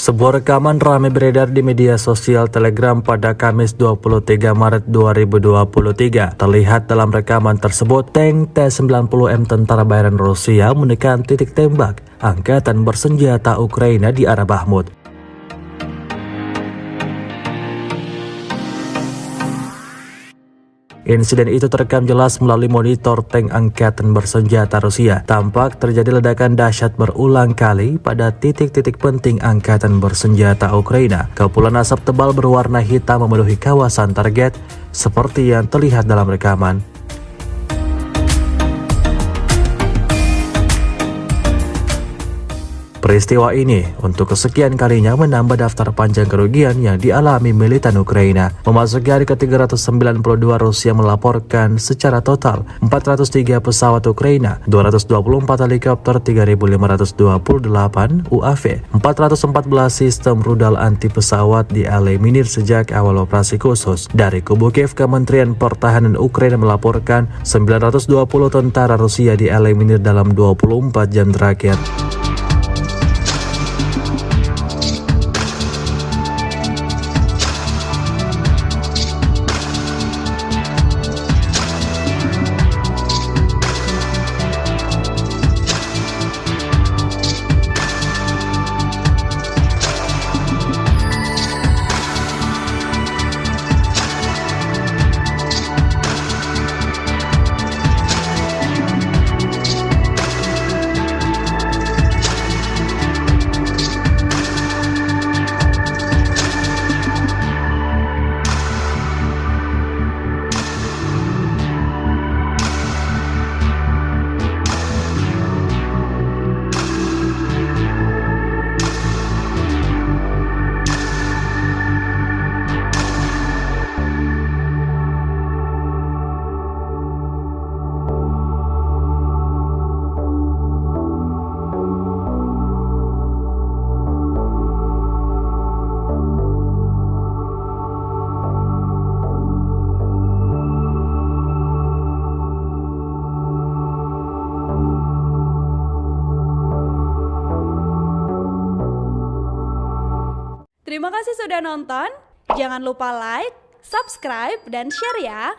Sebuah rekaman ramai beredar di media sosial Telegram pada Kamis 23 Maret 2023. Terlihat dalam rekaman tersebut, tank T-90M tentara bayaran Rusia menekan titik tembak angkatan bersenjata Ukraina di arah Bakhmut. Insiden itu terekam jelas melalui monitor tank angkatan bersenjata Rusia. Tampak terjadi ledakan dahsyat berulang kali pada titik-titik penting angkatan bersenjata Ukraina. Kepulan asap tebal berwarna hitam memenuhi kawasan target seperti yang terlihat dalam rekaman. Peristiwa ini untuk kesekian kalinya menambah daftar panjang kerugian yang dialami militan Ukraina. Memasuki hari ke-392, Rusia melaporkan secara total 403 pesawat Ukraina, 224 helikopter, 3.528 UAV, 414 sistem rudal anti pesawat dieliminir sejak awal operasi khusus. Dari kubu Kiev, Kementerian Pertahanan Ukraina melaporkan 920 tentara Rusia dieliminir dalam 24 jam terakhir. Terima kasih sudah nonton. Jangan lupa like, subscribe, dan share ya.